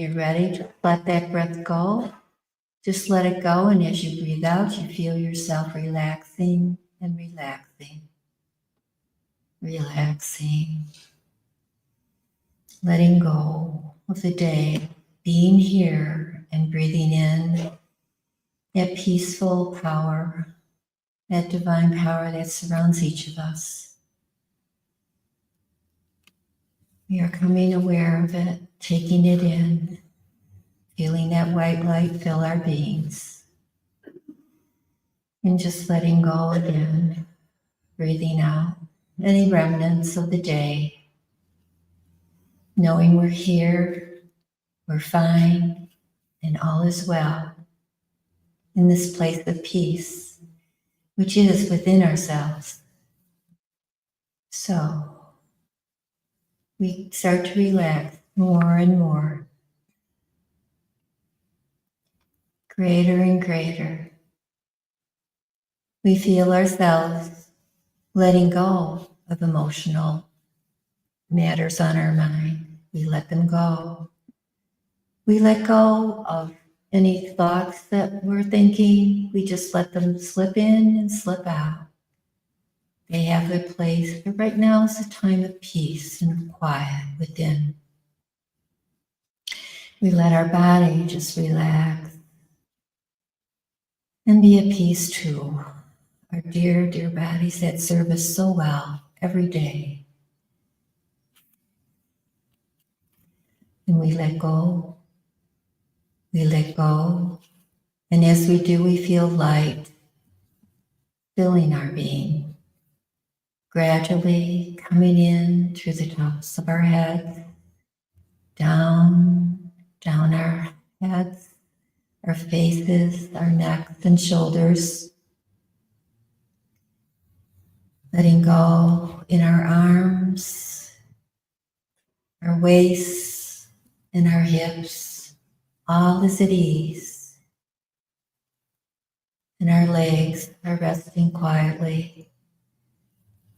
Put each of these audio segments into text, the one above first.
you're ready, just let that breath go. Just let it go, and as you breathe out, you feel yourself relaxing and relaxing, relaxing, letting go of the day, being here and breathing in that peaceful power, that divine power that surrounds each of us. We are coming aware of it, taking it in, feeling that white light fill our beings, and just letting go again, breathing out any remnants of the day, knowing we're here, we're fine, and all is well in this place of peace, which is within ourselves. So we start to relax more and more, greater and greater. We feel ourselves letting go of emotional matters on our mind. We let them go. We let go of any thoughts that we're thinking. We just let them slip in and slip out. They have their place, but right now is a time of peace and of quiet within. We let our body just relax and be at peace too. Our dear, dear bodies that serve us so well every day. And we let go. We let go. And as we do, we feel light filling our being, gradually coming in through the tops of our heads, down our heads, our faces, our necks and shoulders, letting go in our arms, our waists, and our hips, all is at ease. And our legs are resting quietly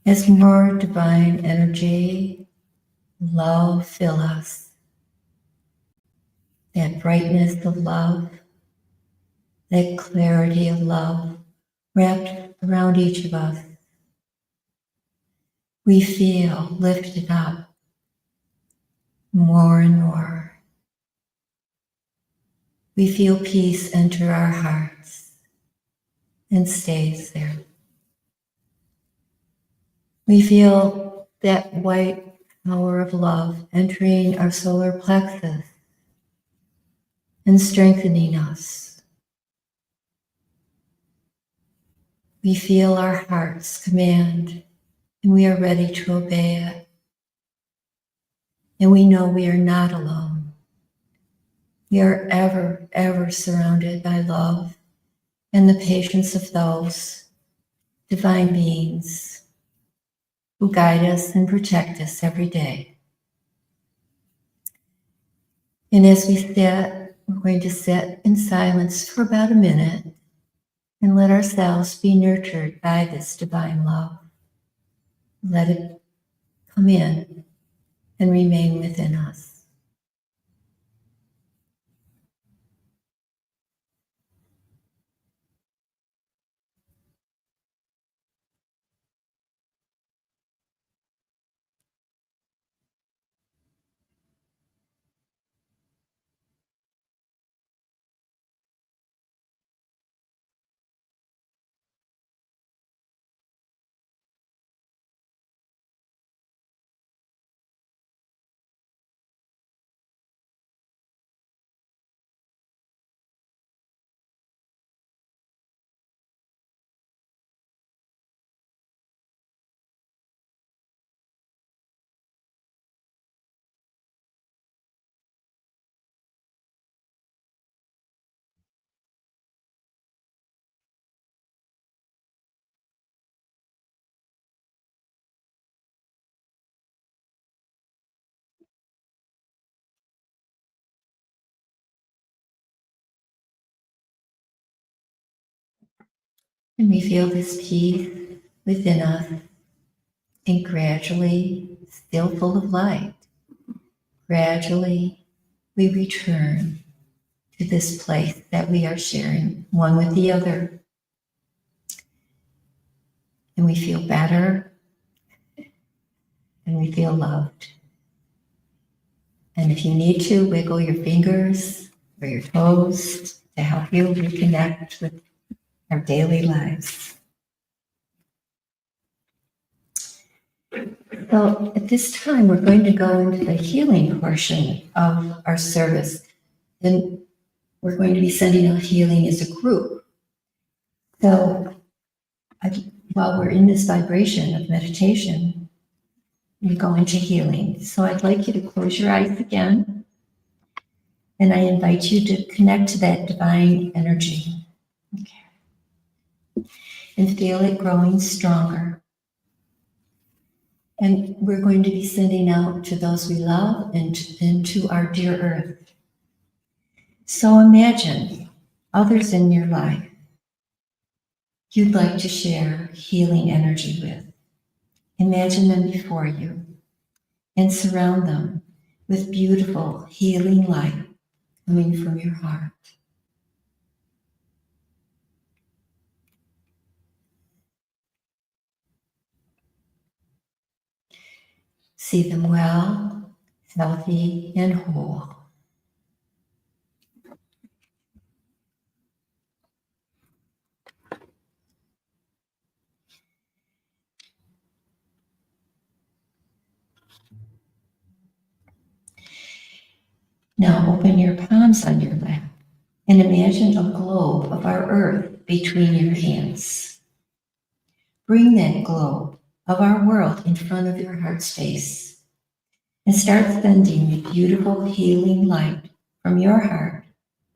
as more divine energy, love fill us. That brightness of love, that clarity of love wrapped around each of us. We feel lifted up more and more. We feel peace enter our hearts and stays there. We feel that white power of love entering our solar plexus and strengthening us. We feel our heart's command, and we are ready to obey it. And we know we are not alone. We are ever, ever surrounded by love and the patience of those divine beings who guide us and protect us every day. And as we sit, we're going to sit in silence for about a minute and let ourselves be nurtured by this divine love. Let it come in and remain within us. And we feel this peace within us and gradually, still full of light, gradually we return to this place that we are sharing one with the other. And we feel better and we feel loved. And if you need to, wiggle your fingers or your toes to help you reconnect with our daily lives. So at this time, we're going to go into the healing portion of our service. And we're going to be sending out healing as a group. So while we're in this vibration of meditation, we go into healing. So I'd like you to close your eyes again. And I invite you to connect to that divine energy. Okay. And feel it growing stronger. And we're going to be sending out to those we love and to our dear earth. So imagine others in your life you'd like to share healing energy with. Imagine them before you and surround them with beautiful healing light coming from your heart. See them well, healthy, and whole. Now open your palms on your lap and imagine a globe of our earth between your hands. Bring that globe of our world in front of your heart space and start sending the beautiful healing light from your heart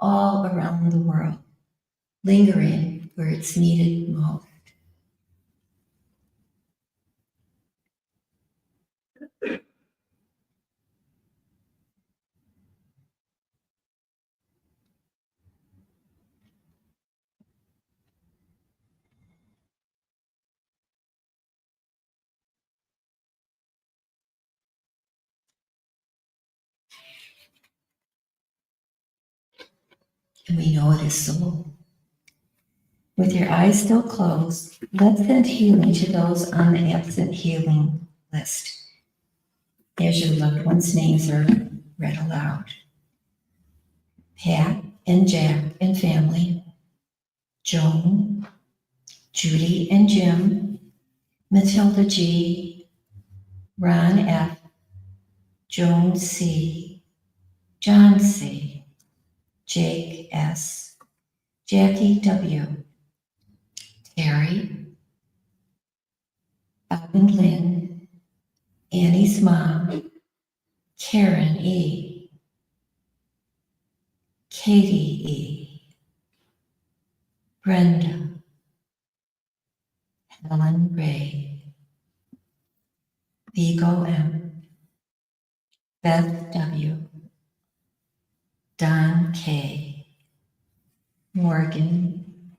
all around the world, lingering where it's needed most. And we know it is so. With your eyes still closed, let's send healing to those on the absent healing list as your loved ones' names are read aloud. Pat and Jack and family, Joan, Judy and Jim, Matilda G, Ron F, Joan C, John C, Jake S, Jackie W, Terry, Alvin Lynn, Annie's mom, Karen E, Katie E, Brenda, Helen Ray, Vigo M, Beth W, Don K, Morgan,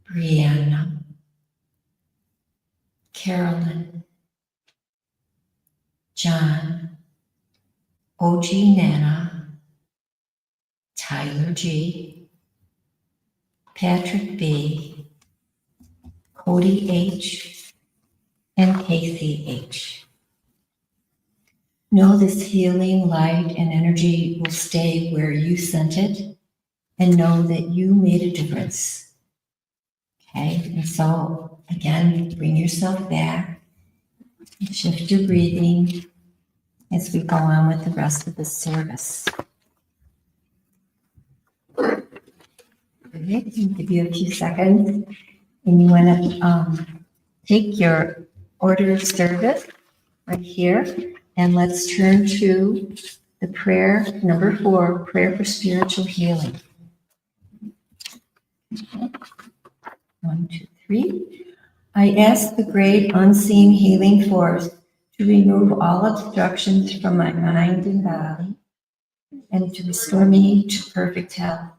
Brianna, Carolyn, John, OG Nana, Tyler G, Patrick B, Cody H, and Casey H. Know this healing light and energy will stay where you sent it, and know that you made a difference. Okay, and so again, bring yourself back, shift your breathing as we go on with the rest of the service. Okay, I'll give you a few seconds, and you want to take your order of service right here, and let's turn to the prayer, number 4, prayer for spiritual healing. 1, 2, 3. I ask the great unseen healing force to remove all obstructions from my mind and body and to restore me to perfect health.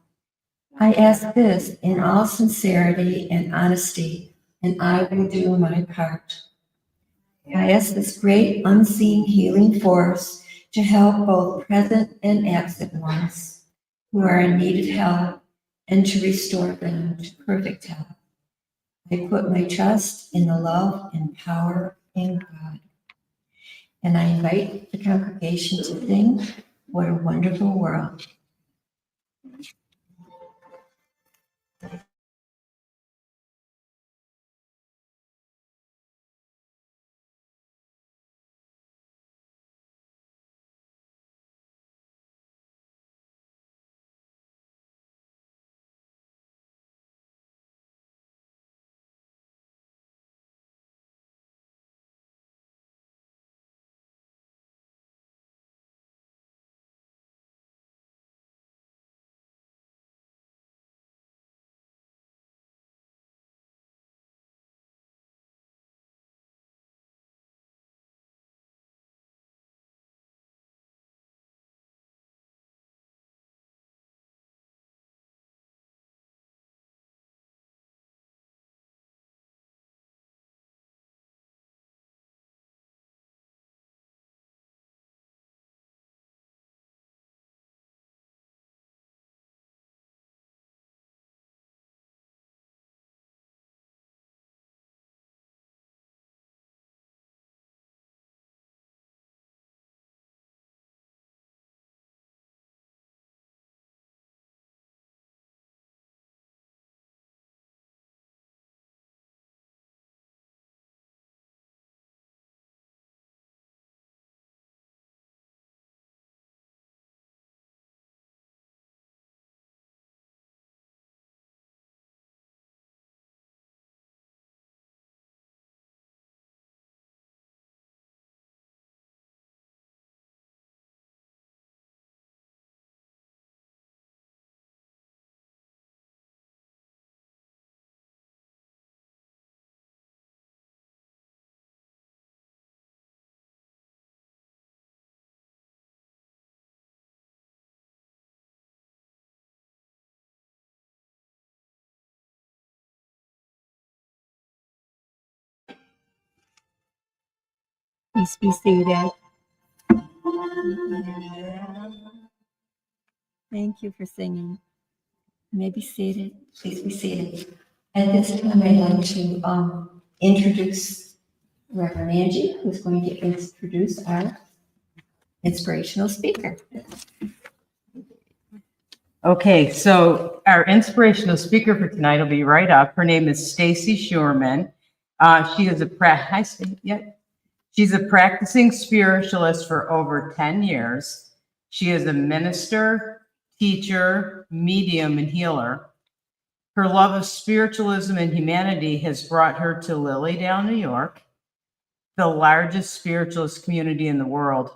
I ask this in all sincerity and honesty, and I will do my part. I ask this great unseen healing force to help both present and absent ones who are in need of help and to restore them to perfect health. I put my trust in the love and power in God. And I invite the congregation to sing, "What a Wonderful World." Please be seated. Thank you for singing. You may be seated. Please be seated. At this time, I'd like to introduce Reverend Angie, who's going to introduce our inspirational speaker. Okay, so our inspirational speaker for tonight will be right up. Her name is Stacy Schurman. She is She's a practicing spiritualist for over 10 years. She is a minister, teacher, medium, and healer. Her love of spiritualism and humanity has brought her to Lilydale, New York, the largest spiritualist community in the world.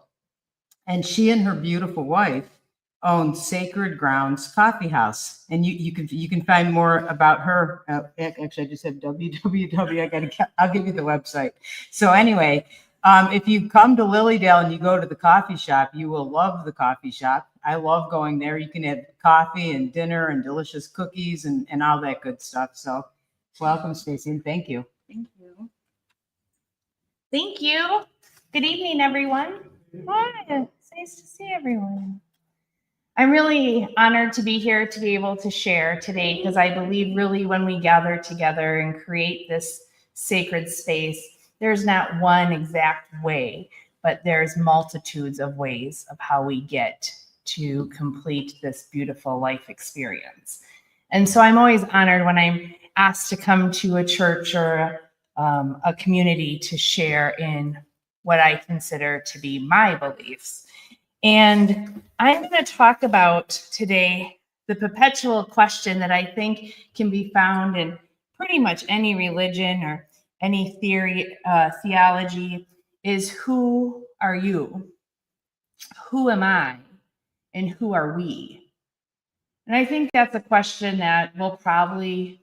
And she and her beautiful wife own Sacred Grounds Coffee House. And you can find more about her. Actually, I just said www. I'll give you the website. So anyway, if you come to Lilydale and you go to the coffee shop, you will love the coffee shop. I love going there. You can have coffee and dinner and delicious cookies and all that good stuff. So welcome, Stacy, and thank you. Thank you. Thank you. Good evening, everyone. Hi, it's nice to see everyone. I'm really honored to be here to be able to share today because I believe really when we gather together and create this sacred space, there's not one exact way, but there's multitudes of ways of how we get to complete this beautiful life experience. And so I'm always honored when I'm asked to come to a church or a community to share in what I consider to be my beliefs. And I'm going to talk about today the perpetual question that I think can be found in pretty much any religion or any theology is, who are you? Who am I? And who are we? And I think that's a question that will probably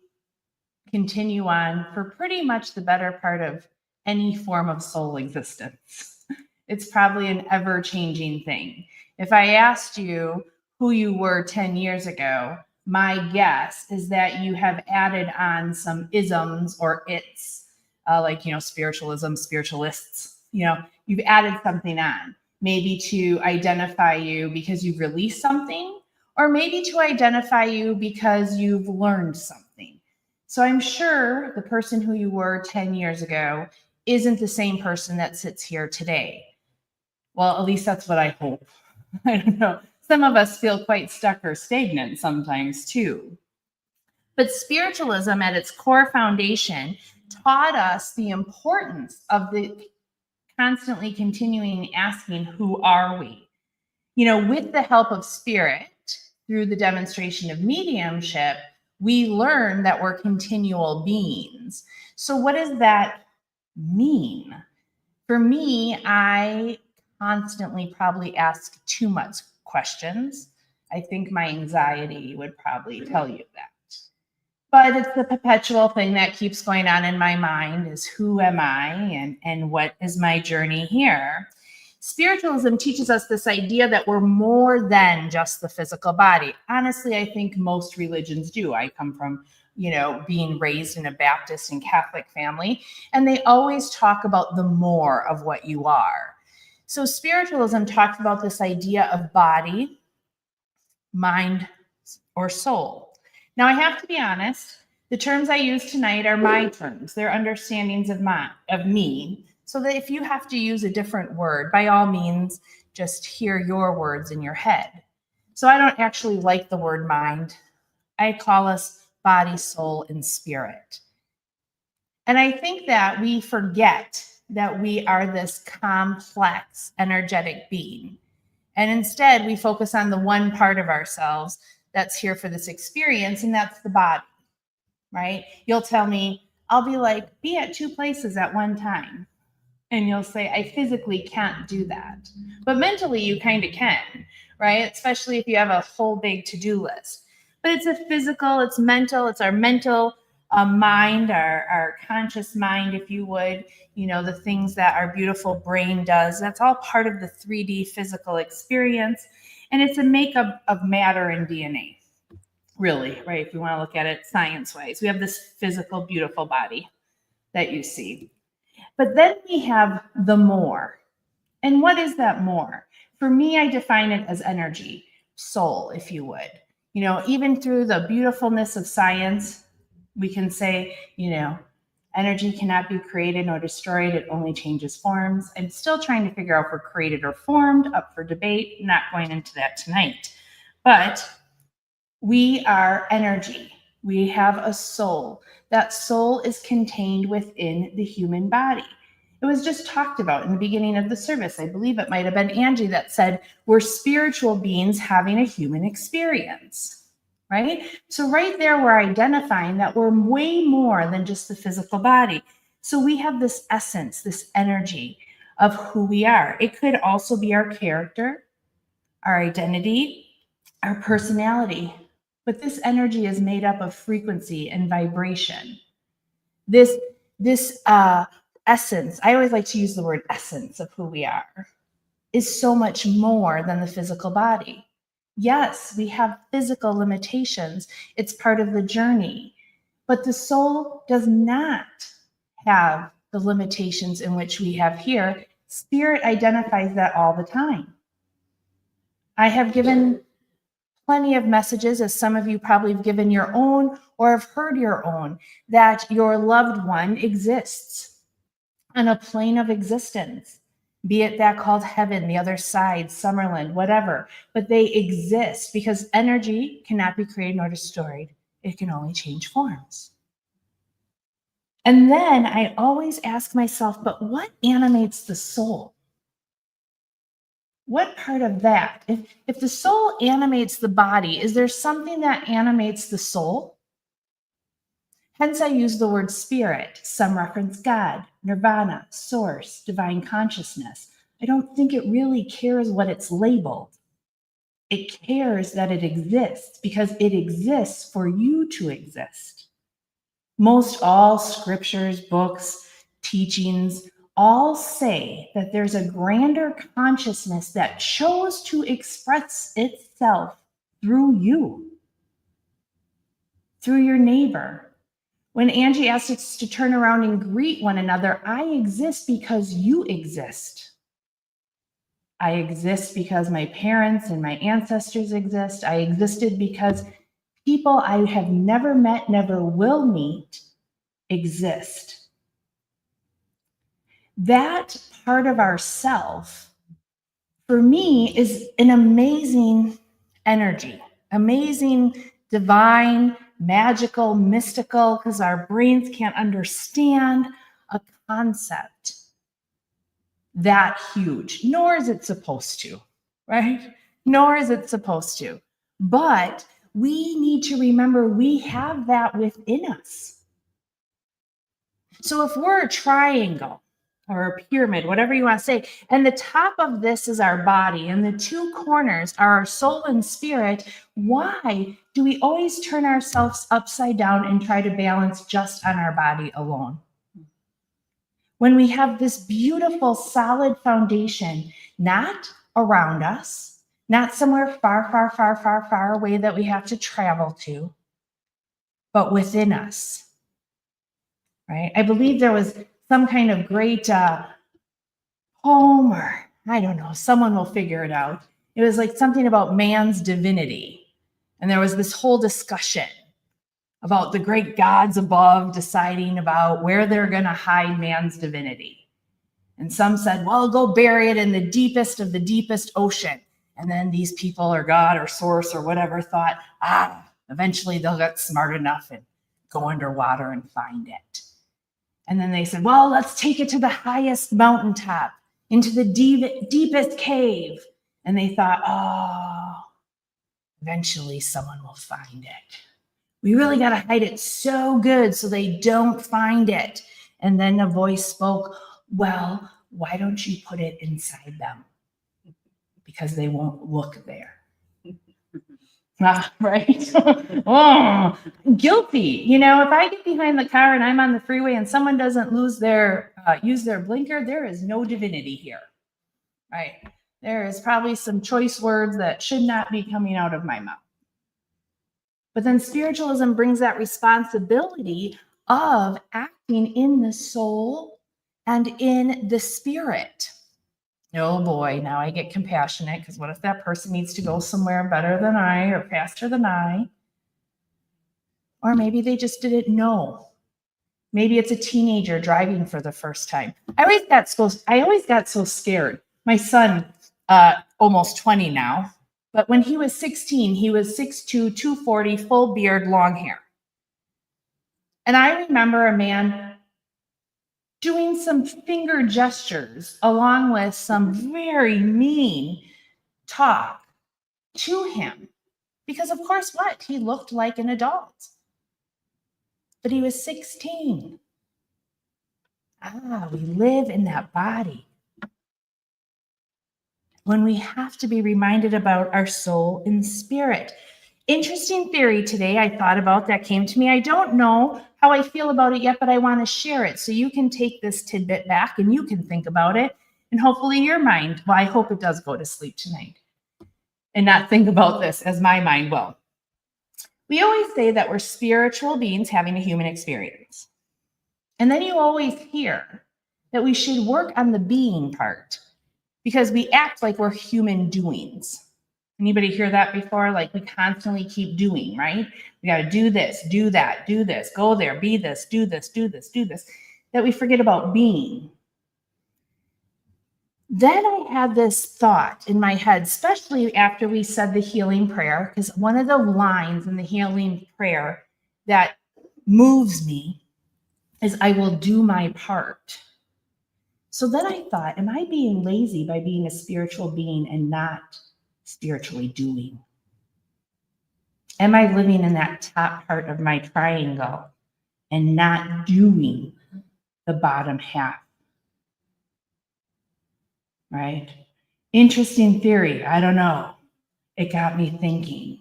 continue on for pretty much the better part of any form of soul existence. It's probably an ever-changing thing. If I asked you who you were 10 years ago, my guess is that you have added on some isms or its, like, spiritualism, spiritualists, you've added something on. maybe to identify you because you've released something, or maybe to identify you because you've learned something. So I'm sure the person who you were 10 years ago isn't the same person that sits here today. Well, at least that's what I hope. I don't know. Some of us feel quite stuck or stagnant sometimes too. But spiritualism at its core foundation taught us the importance of the constantly continuing asking, who are we? You know, with the help of spirit, through the demonstration of mediumship, we learn that we're continual beings. So what does that mean? For me, I constantly probably ask too much questions. I think my anxiety would probably tell you that. But it's the perpetual thing that keeps going on in my mind is who am I and what is my journey here? Spiritualism teaches us this idea that we're more than just the physical body. Honestly, I think most religions do. I come from, being raised in a Baptist and Catholic family, and they always talk about the more of what you are. So spiritualism talks about this idea of body, mind, or soul. Now, I have to be honest, the terms I use tonight are my terms. They're understandings of me. So that if you have to use a different word, by all means, just hear your words in your head. So I don't actually like the word mind. I call us body, soul, and spirit. And I think that we forget that we are this complex, energetic being. And instead, we focus on the one part of ourselves that's here for this experience, and that's the body, right? You'll tell me, I'll be at two places at one time. And you'll say, I physically can't do that. But mentally, you kind of can, right? Especially if you have a whole big to-do list. But it's a physical, it's mental, it's our mental mind, our conscious mind, if you would, the things that our beautiful brain does. That's all part of the 3D physical experience. And it's a makeup of matter and DNA, really, right? If you want to look at it science-wise. We have this physical, beautiful body that you see. But then we have the more. And what is that more? For me, I define it as energy, soul, if you would. Even through the beautifulness of science, we can say, energy cannot be created nor destroyed. It only changes forms. I'm still trying to figure out if we're created or formed, up for debate. Not going into that tonight. But we are energy. We have a soul. That soul is contained within the human body. It was just talked about in the beginning of the service. I believe it might have been Angie that said, we're spiritual beings having a human experience, right? So right there, we're identifying that we're way more than just the physical body. So we have this essence, this energy of who we are. It could also be our character, our identity, our personality. But this energy is made up of frequency and vibration. This essence, I always like to use the word essence of who we are, is so much more than the physical body. Yes, we have physical limitations. It's part of the journey. But the soul does not have the limitations in which we have here. Spirit identifies that all the time. I have given plenty of messages, as some of you probably have given your own or have heard your own, that your loved one exists on a plane of existence, be it that called heaven, the other side, Summerland, whatever. But they exist because energy cannot be created nor destroyed. It can only change forms. And then I always ask myself, but what animates the soul? What part of that? If the soul animates the body, is there something that animates the soul? Hence, I use the word spirit. Some reference God, nirvana, source, divine consciousness. I don't think it really cares what it's labeled. It cares that it exists because it exists for you to exist. Most all scriptures, books, teachings, all say that there's a grander consciousness that chose to express itself through you, through your neighbor. When Angie asked us to turn around and greet one another, I exist because you exist. I exist because my parents and my ancestors exist. I existed because people I have never met, never will meet, exist. That part of ourself, for me, is an amazing energy, amazing, divine, magical, mystical, because our brains can't understand a concept that huge, nor is it supposed to, right? Nor is it supposed to. But we need to remember we have that within us. So if we're a triangle or a pyramid, whatever you want to say, and the top of this is our body and the two corners are our soul and spirit, why do we always turn ourselves upside down and try to balance just on our body alone? When we have this beautiful, solid foundation, not around us, not somewhere far, far, far, far, far away that we have to travel to, but within us, right? I believe there was some kind of great poem, or I don't know, someone will figure it out. It was like something about man's divinity. And there was this whole discussion about the great gods above deciding about where they're going to hide man's divinity. And some said, well, go bury it in the deepest of the deepest ocean. And then these people or God or source or whatever thought, eventually they'll get smart enough and go underwater and find it. And then they said, well, let's take it to the highest mountaintop, into the deepest cave. And they thought, eventually someone will find it. We really got to hide it so good so they don't find it. And then a voice spoke, well, why don't you put it inside them? Because they won't look there. Right? Oh, guilty. You know, if I get behind the car and I'm on the freeway and someone doesn't use their blinker, there is no divinity here. Right? There is probably some choice words that should not be coming out of my mouth. But then spiritualism brings that responsibility of acting in the soul and in the spirit. Oh boy, now I get compassionate, because what if that person needs to go somewhere better than I or faster than I? Or maybe they just didn't know. Maybe it's a teenager driving for the first time. I always got so scared. My son, almost 20 now, but when he was 16, he was 6'2", 240, full beard, long hair. And I remember a man doing some finger gestures along with some very mean talk to him. Because of course what? He looked like an adult. But he was 16. We live in that body. When we have to be reminded about our soul and spirit. Interesting theory today I thought about that came to me. I don't know how I feel about it yet, but I want to share it so you can take this tidbit back and you can think about it. And hopefully your mind, well, I hope it does go to sleep tonight and not think about this as my mind will. We always say that we're spiritual beings having a human experience. And then you always hear that we should work on the being part because we act like we're human doings. Anybody hear that before? Like we constantly keep doing, right? We got to do this, do that, do this, go there, be this, do this, do this, do this, that we forget about being. Then I had this thought in my head, especially after we said the healing prayer, because one of the lines in the healing prayer that moves me is, I will do my part. So then I thought, am I being lazy by being a spiritual being and not spiritually doing? Am I living in that top part of my triangle and not doing the bottom half? Right? Interesting theory. I don't know. It got me thinking.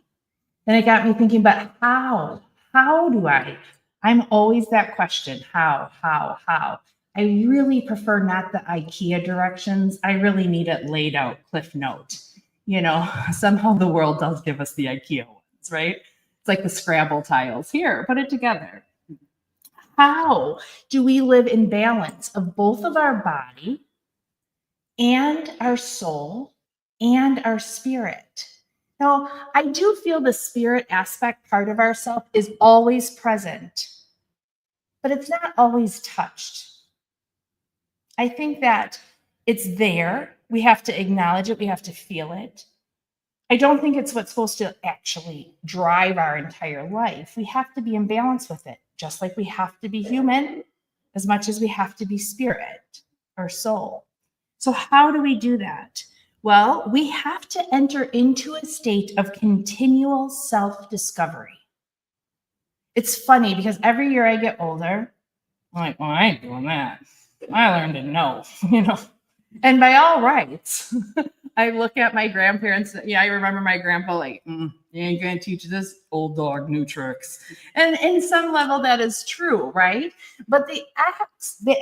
Then it got me thinking, but how? How do I? I'm always that question. How? I really prefer not the IKEA directions. I really need it laid out, Cliff Note. You know, somehow the world does give us the IKEA ones, right? It's like the Scrabble tiles. Here, put it together. How do we live in balance of both of our body and our soul and our spirit. Now, I do feel the spirit aspect part of ourself is always present, but it's not always touched. I think that it's there. We have to acknowledge it. We have to feel it. I don't think it's what's supposed to actually drive our entire life. We have to be in balance with it, just like we have to be human as much as we have to be spirit or soul. So, how do we do that? Well, we have to enter into a state of continual self discovery. It's funny because every year I get older, I'm like, well, I ain't doing that. I learned to know, And by all rights, I look at my grandparents. Yeah, I remember my grandpa like, you ain't gonna teach this old dog new tricks. And in some level, that is true, right? But the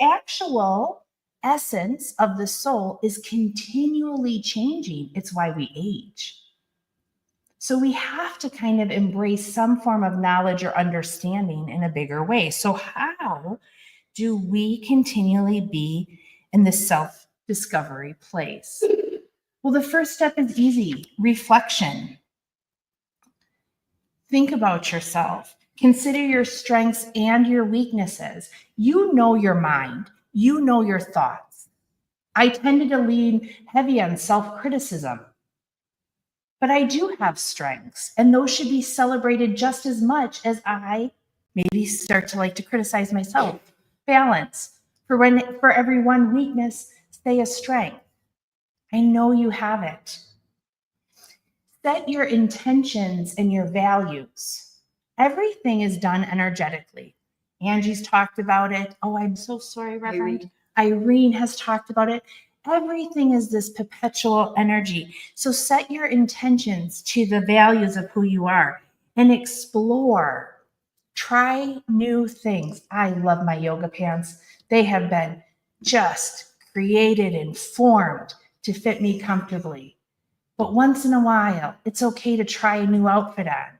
actual essence of the soul is continually changing. It's why we age. So we have to kind of embrace some form of knowledge or understanding in a bigger way. So how do we continually be in the self-discovery place? Well, the first step is easy: reflection. Think about yourself. Consider your strengths and your weaknesses. You know your mind. You know your thoughts. I tended to lean heavy on self-criticism, but I do have strengths, and those should be celebrated just as much as I maybe start to like to criticize myself. Balance. For every one weakness, say a strength. I know you have it. Set your intentions and your values. Everything is done energetically. Angie's talked about it. Oh, I'm so sorry, Reverend. Irene has talked about it. Everything is this perpetual energy. So set your intentions to the values of who you are and explore. Try new things. I love my yoga pants. They have been just created and formed to fit me comfortably. But once in a while, it's okay to try a new outfit on.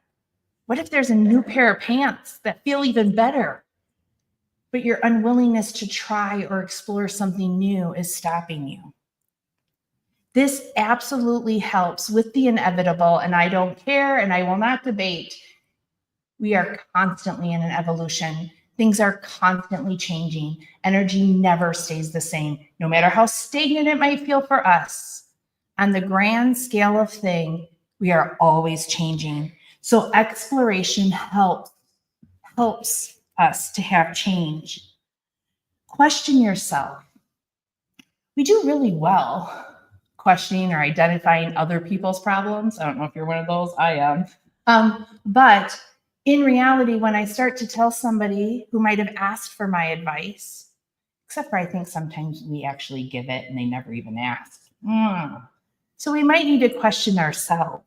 What if there's a new pair of pants that feel even better? But your unwillingness to try or explore something new is stopping you. This absolutely helps with the inevitable, and I don't care and I will not debate. We are constantly in an evolution. Things are constantly changing. Energy never stays the same, no matter how stagnant it might feel for us. On the grand scale of thing, we are always changing. So exploration helps us to have change. Question yourself. We do really well questioning or identifying other people's problems. I don't know if you're one of those. I am. But in reality, when I start to tell somebody who might have asked for my advice, except for I think sometimes we actually give it and they never even ask. So we might need to question ourselves.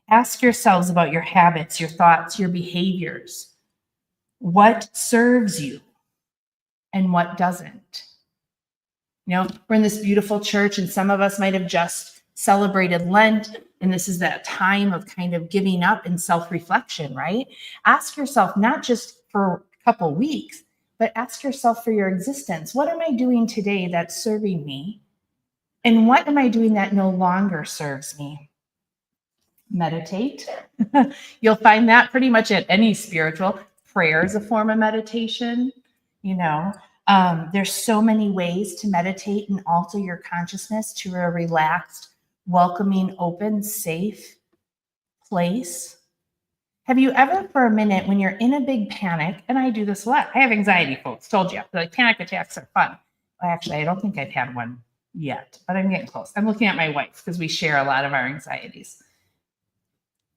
Ask yourselves about your habits, your thoughts, your behaviors. What serves you and what doesn't? We're in this beautiful church, and some of us might have just celebrated Lent, and this is that time of kind of giving up and self-reflection, right? Ask yourself, not just for a couple weeks, but ask yourself for your existence. What am I doing today that's serving me? And what am I doing that no longer serves me? Meditate. You'll find that pretty much at any spiritual. Prayer is a form of meditation. There's so many ways to meditate and alter your consciousness to a relaxed, welcoming, open, safe place. Have you ever, for a minute, when you're in a big panic, and I do this a lot, I have anxiety, folks, told you, like panic attacks are fun. Well, actually, I don't think I've had one yet, but I'm getting close. I'm looking at my wife because we share a lot of our anxieties.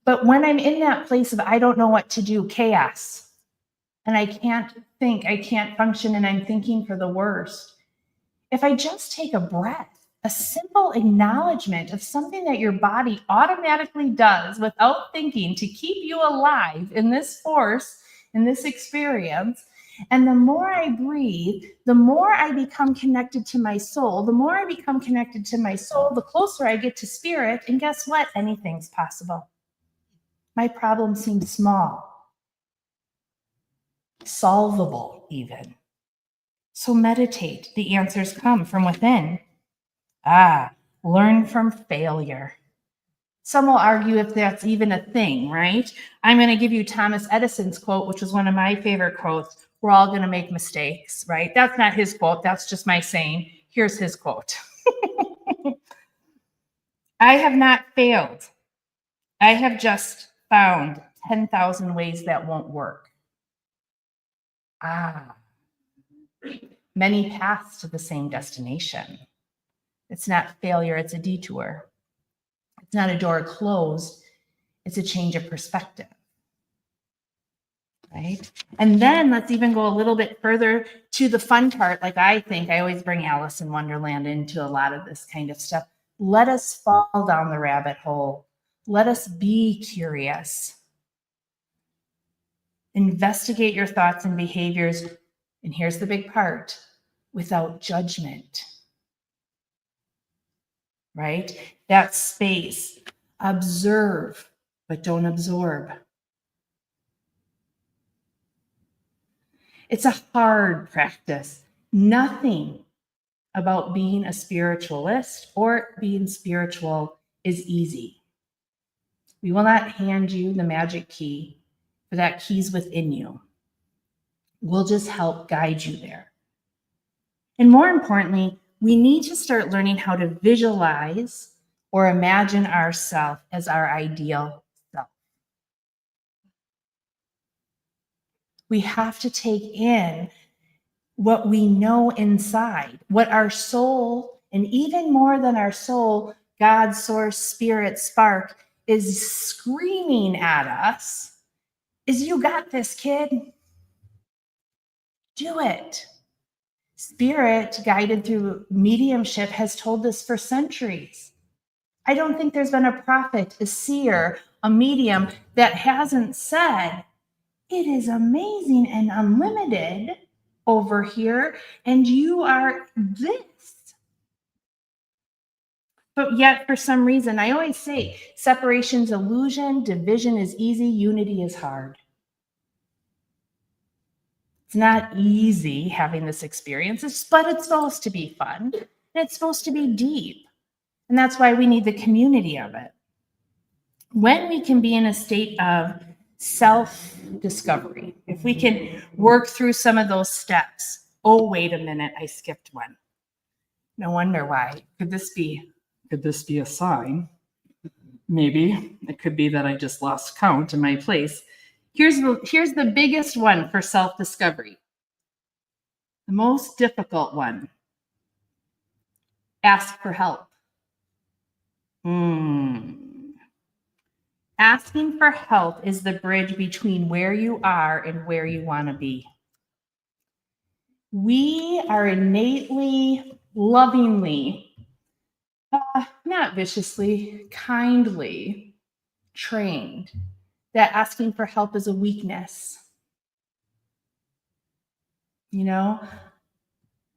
But when I'm in that place of I don't know what to do, chaos, and I can't think, I can't function, and I'm thinking for the worst, if I just take a breath, a simple acknowledgement of something that your body automatically does without thinking to keep you alive in this force, in this experience, and the more I breathe, the more I become connected to my soul. The more I become connected to my soul, the closer I get to spirit, and guess what? Anything's possible. My problem seems small, solvable even. So meditate. The answers come from within. Learn from failure. Some will argue if that's even a thing, right? I'm going to give you Thomas Edison's quote, which was one of my favorite quotes. We're all going to make mistakes, right? That's not his quote. That's just my saying. Here's his quote. I have not failed. I have just found 10,000 ways that won't work. Many paths to the same destination. It's not failure, it's a detour. It's not a door closed, it's a change of perspective. Right? And then let's even go a little bit further to the fun part. Like I always bring Alice in Wonderland into a lot of this kind of stuff. Let us fall down the rabbit hole. Let us be curious. Investigate your thoughts and behaviors. And here's the big part, without judgment. Right? That space. Observe, but don't absorb. It's a hard practice. Nothing about being a spiritualist or being spiritual is easy. We will not hand you the magic key, but that key's within you. We'll just help guide you there. And more importantly, we need to start learning how to visualize or imagine ourselves as our ideal self. We have to take in what we know inside, what our soul, and even more than our soul, God, source, spirit, spark, is screaming at us, is you got this, kid. Do it. Spirit, guided through mediumship, has told us for centuries. I don't think there's been a prophet, a seer, a medium that hasn't said, it is amazing and unlimited over here, and you are this. But yet, for some reason, I always say separation's illusion, division is easy, unity is hard. It's not easy having this experience, but it's supposed to be fun, and it's supposed to be deep. And that's why we need the community of it. When we can be in a state of self-discovery, if we can work through some of those steps. Oh, wait a minute, I skipped one. No wonder why. Could this be a sign? Maybe. It could be that I just lost count in my place. Here's the biggest one for self-discovery. The most difficult one. Ask for help. Asking for help is the bridge between where you are and where you want to be. We are innately, lovingly, not viciously, kindly trained that asking for help is a weakness. You know,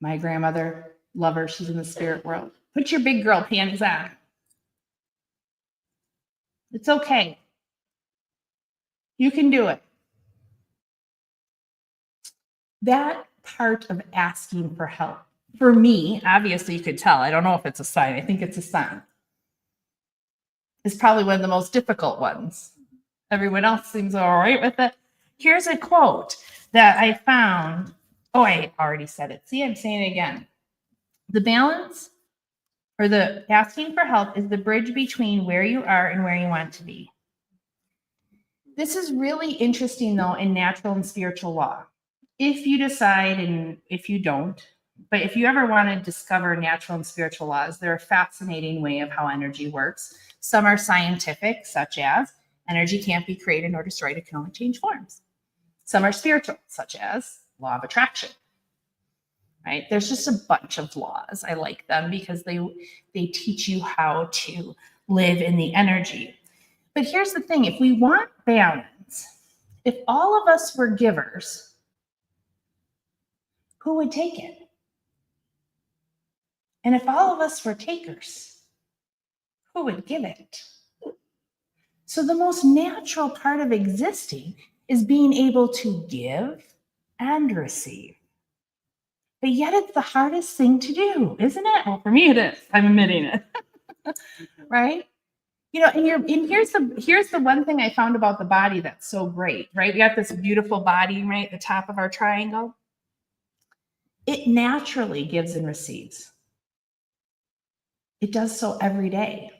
my grandmother, love her, she's in the spirit world. Put your big girl panties on. It's okay. You can do it. That part of asking for help, for me, obviously you could tell, I don't know if it's a sign, I think it's a sign, is probably one of the most difficult ones. Everyone else seems all right with it. Here's a quote that I found. Oh, I already said it. See, I'm saying it again. The balance or the asking for help is the bridge between where you are and where you want to be. This is really interesting, though, in natural and spiritual law. If you decide, and if you don't, but if you ever want to discover natural and spiritual laws, they're a fascinating way of how energy works. Some are scientific, such as energy can't be created nor destroyed, it can only change forms. Some are spiritual, such as law of attraction. Right? There's just a bunch of laws. I like them because they teach you how to live in the energy. But here's the thing, if we want balance, if all of us were givers, who would take it? And if all of us were takers, who would give it? So the most natural part of existing is being able to give and receive. but yet it's the hardest thing to do, isn't it? Well, for me it is. I'm admitting it. Right? And here's the one thing I found about the body that's so great, right? We got this beautiful body, right? The top of our triangle. It naturally gives and receives. It does so every day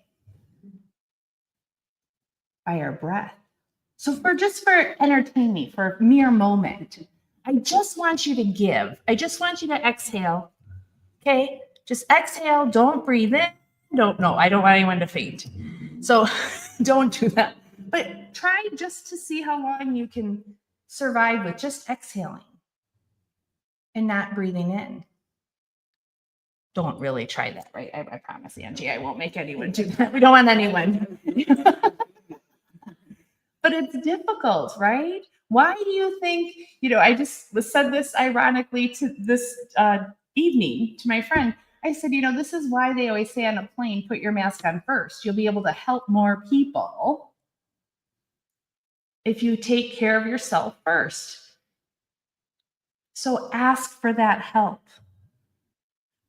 by our breath. So for entertain me for a mere moment, I just want you to give. I just want you to exhale. Okay? Just exhale. Don't breathe in. I don't want anyone to faint. So don't do that. But try just to see how long you can survive with just exhaling and not breathing in. Don't really try that, right? I promise, Angie, I won't make anyone do that. We don't want anyone. But it's difficult, right? Why do you think, I just said this ironically to this evening to my friend. I said, this is why they always say on a plane, put your mask on first. You'll be able to help more people if you take care of yourself first. So ask for that help.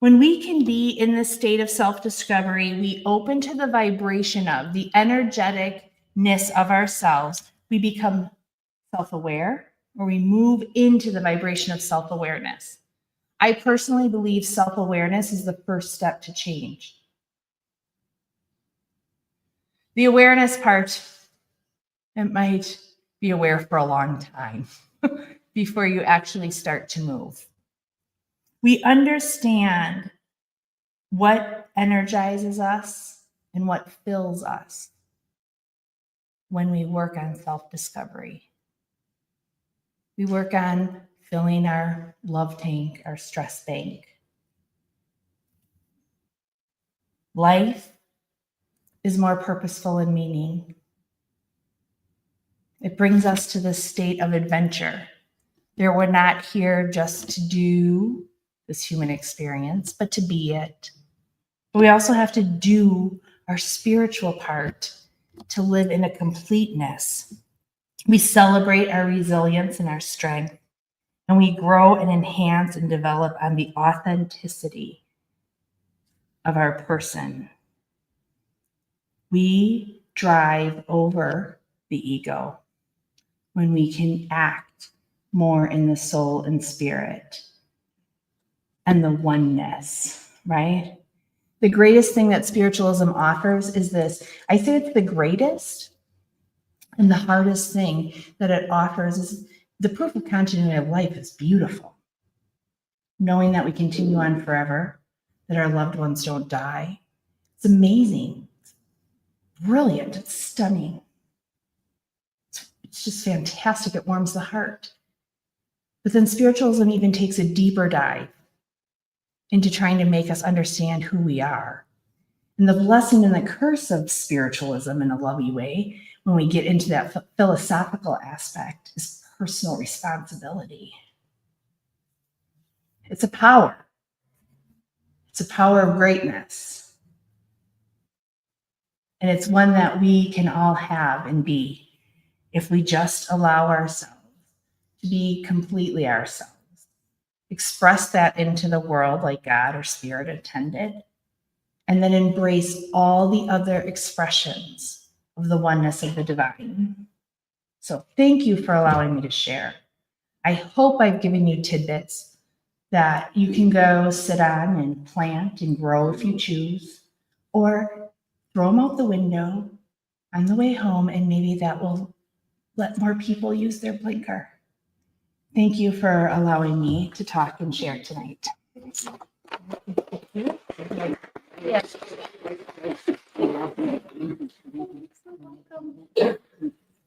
When we can be in this state of self-discovery, we open to the vibration of the energeticness of ourselves. We become self-aware, or we move into the vibration of self-awareness. I personally believe self-awareness is the first step to change. The awareness part, it might be aware for a long time before you actually start to move. We understand what energizes us and what fills us when we work on self-discovery. We work on filling our love tank, our stress bank. Life is more purposeful and meaning. It brings us to this state of adventure. We're not here just to do this human experience, but to be it. But we also have to do our spiritual part to live in a completeness. We celebrate our resilience and our strength, and we grow and enhance and develop on the authenticity of our person. We drive over the ego when we can act more in the soul and spirit and the oneness, right? The greatest thing that spiritualism offers is this. I say it's the greatest and the hardest thing that it offers is the proof of continuity of life is beautiful. Knowing that we continue on forever, that our loved ones don't die. It's amazing. It's brilliant. It's stunning. It's just fantastic. It warms the heart. But then spiritualism even takes a deeper dive into trying to make us understand who we are. And the blessing and the curse of spiritualism in a lovey way, when we get into that philosophical aspect, is personal responsibility. It's a power. It's a power of greatness. And it's one that we can all have and be if we just allow ourselves to be completely ourselves. Express that into the world like God or Spirit intended, and then embrace all the other expressions of the oneness of the divine. So thank you for allowing me to share. I hope I've given you tidbits that you can go sit on and plant and grow if you choose, or throw them out the window on the way home, and maybe that will let more people use their blinker. Thank you for allowing me to talk and share tonight. Yes.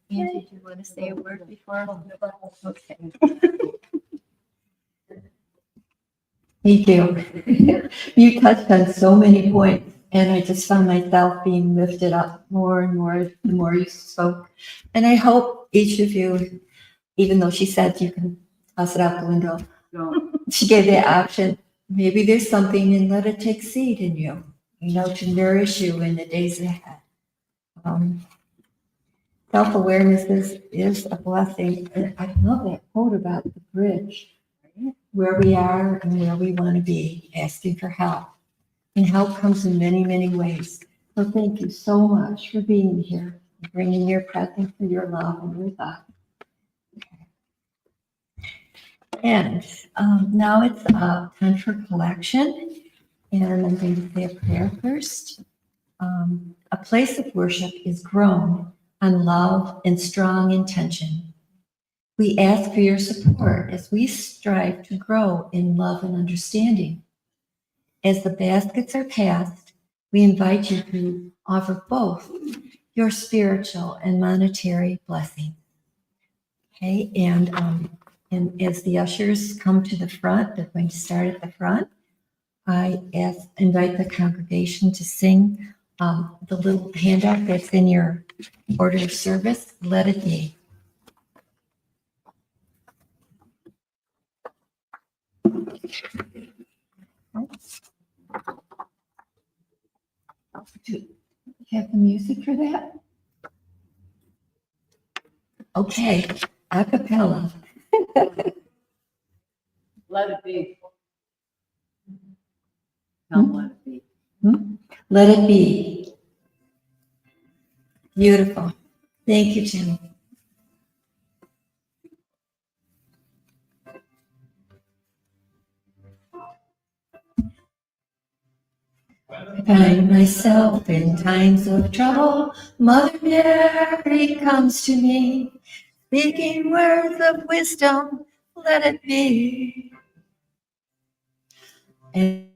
Angie, do you want to say a word before? Okay. Thank you. You touched on so many points, and I just found myself being lifted up more and more the more you spoke. And I hope each of you, even though she said you can toss it out the window, she gave the option. Maybe there's something, and let it take seed in you, to nourish you in the days ahead. Self-awareness is a blessing. And I love that quote about the bridge. where we are and where we want to be, asking for help. And help comes in many, many ways. So thank you so much for being here, bringing your presence and your love and your thought. And now it's time for collection. And I'm going to say a prayer first. A place of worship is grown on love and strong intention. We ask for your support as we strive to grow in love and understanding. As the baskets are passed, we invite you to offer both your spiritual and monetary blessing. Okay, and as the ushers come to the front, they're going to start at the front. I invite the congregation to sing the little handout that's in your order of service, Let It Be. Do you have the music for that? Okay, a cappella. Let it be. Come, let it be. Let it be. Beautiful. Thank you, Jim. I find myself in times of trouble. Mother Mary comes to me, speaking words of wisdom. Let it be. And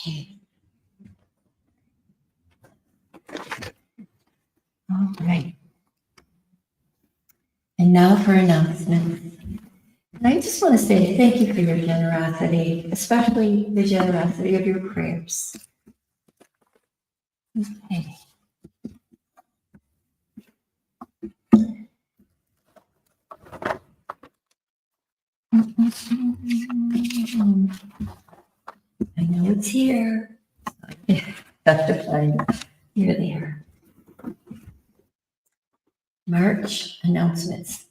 okay. All right. And now for announcements. And I just want to say thank you for your generosity, especially the generosity of your prayers. Okay. I know it's here. Have to find it. Here they are. March announcements.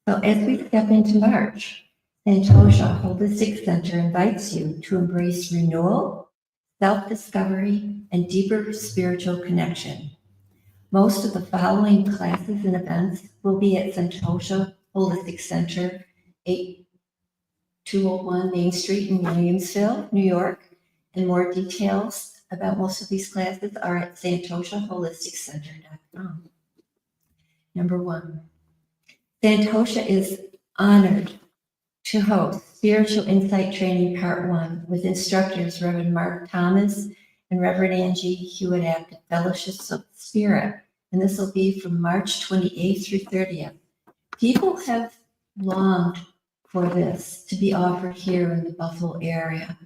So as we step into March, Santosha Holistic Center invites you to embrace renewal, self-discovery, and deeper spiritual connection. Most of the following classes and events will be at Santosha Holistic Center, 8201 Main Street in Williamsville, New York. And more details about most of these classes are at santoshaholisticcenter.com. Number one, Santosha is honored to host Spiritual Insight Training Part 1 with instructors Reverend Mark Thomas and Reverend Angie Hewitt at the Fellowships of the Spirit. And this will be from March 28th through 30th. People have longed for this to be offered here in the Buffalo area.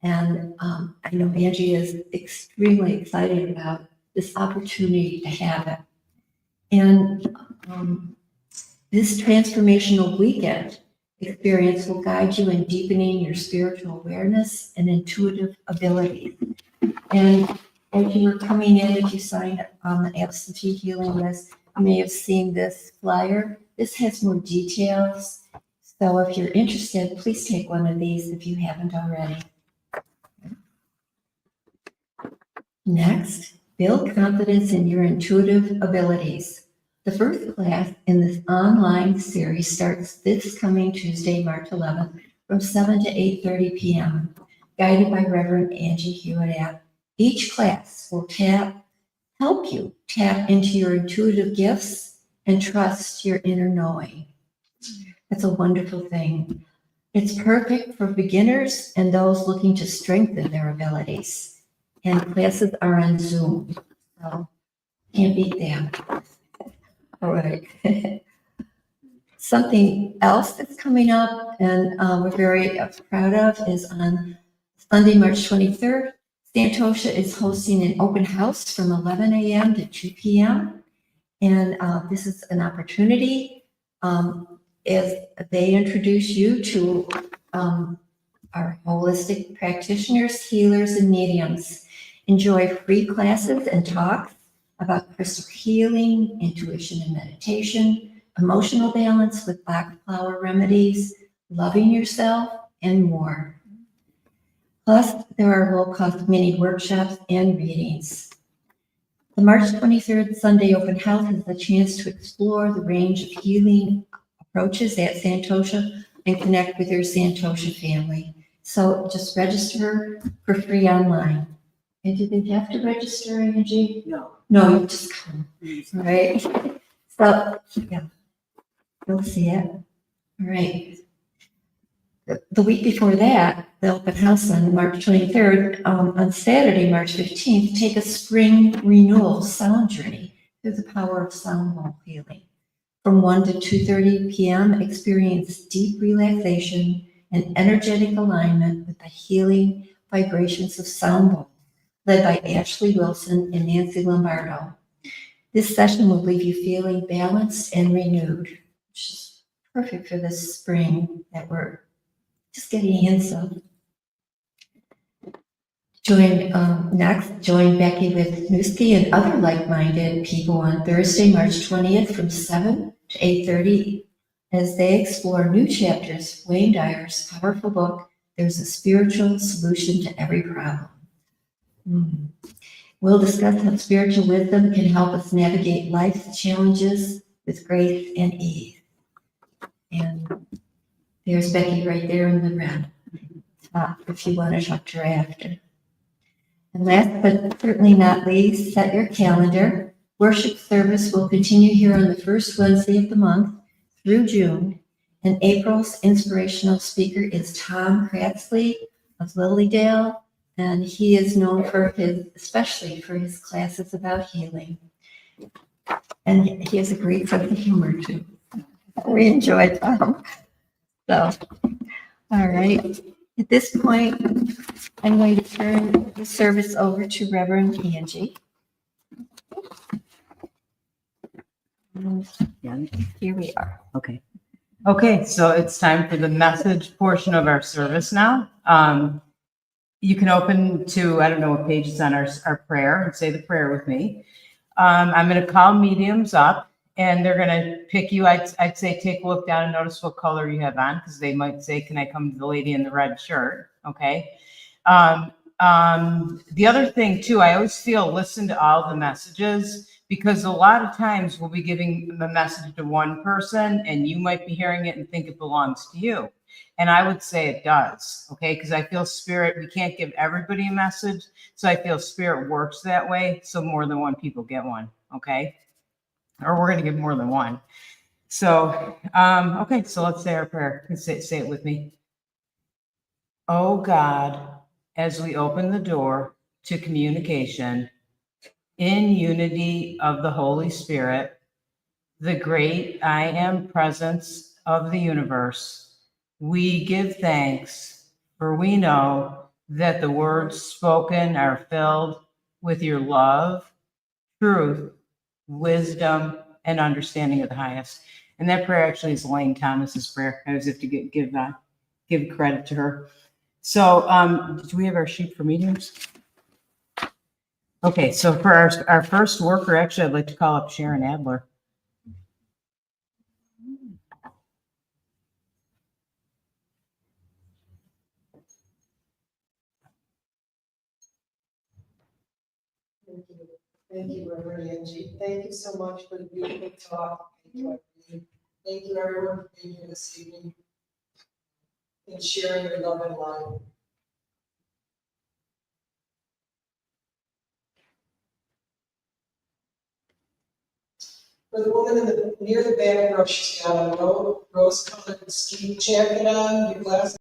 And I know Angie is extremely excited about this opportunity to have it. And this transformational weekend experience will guide you in deepening your spiritual awareness and intuitive abilities. And as you were coming in, if you signed up on the absentee healing list, you may have seen this flyer. This has more details. So if you're interested, please take one of these if you haven't already. Next, build confidence in your intuitive abilities. The first class in this online series starts this coming Tuesday, March 11th from 7 to 8:30 p.m., guided by Reverend Angie Hewitt. Each class will help you tap into your intuitive gifts and trust your inner knowing. That's a wonderful thing. It's perfect for beginners and those looking to strengthen their abilities. And classes are on Zoom, so can't beat that. All right. Something else that's coming up and we're very proud of is on Sunday, March 23rd, Santosha is hosting an open house from 11 a.m. to 2 p.m. And this is an opportunity as they introduce you to our holistic practitioners, healers, and mediums. Enjoy free classes and talks about crystal healing, intuition and meditation, emotional balance with Bach flower remedies, loving yourself, and more. Plus, there are low-cost mini workshops and readings. The March 23rd Sunday open house is a chance to explore the range of healing approaches at Santosha and connect with your Santosha family. So just register for free online. And do they have to register, Angie? No, you just come, right? So, yeah, you'll see it. All right. The week before that, the open house on March 23rd, on Saturday, March 15th, take a spring renewal sound journey through the power of sound bowl healing. From 1 to 2:30 p.m., experience deep relaxation and energetic alignment with the healing vibrations of sound bowl, led by Ashley Wilson and Nancy Lombardo. This session will leave you feeling balanced and renewed, which is perfect for this spring that we're just getting hints of. Join Becky Wisniewski and other like-minded people on Thursday, March 20th from 7 to 8:30 as they explore new chapters of Wayne Dyer's powerful book, There's a Spiritual Solution to Every Problem. We'll discuss how spiritual wisdom can help us navigate life's challenges with grace and ease. And there's Becky right there in the red top if you want to talk to her after. And last but certainly not least, set your calendar. Worship service will continue here on the first Wednesday of the month through June. And April's inspirational speaker is Tom Kratzley of Lilydale. And he is known especially for his classes about healing. And he has a great sense of humor too. We enjoy Tom. So, all right. At this point, I'm going to turn the service over to Reverend Angie. And here we are. Okay, so it's time for the message portion of our service now. You can open to, I don't know what page is on our prayer, and say the prayer with me. I'm going to call mediums up, and they're going to pick you. I'd say take a look down and notice what color you have on, because they might say, can I come to the lady in the red shirt? Okay. The other thing too, I always feel listen to all the messages, because a lot of times we'll be giving a message to one person and you might be hearing it and think it belongs to you. And I would say it does, okay? Because I feel spirit, we can't give everybody a message. So I feel spirit works that way. So more than one people get one, okay? Or we're going to give more than one. So, okay, so let's say our prayer. Say it with me. Oh God, as we open the door to communication in unity of the Holy Spirit, the great I am presence of the universe, we give thanks, for we know that the words spoken are filled with your love, truth, wisdom, and understanding of the highest. And that prayer actually is Elaine Thomas's prayer. I always have to give credit to her. So, do we have our sheet for mediums? Okay, so for our first worker, actually, I'd like to call up Sharon Adler. Thank you, Reverend Angie. Thank you so much for the beautiful talk. Thank you, everyone, for being here this evening and sharing your love and light. For the woman near the back row, she's got a rose-colored ski jacket on, your glasses.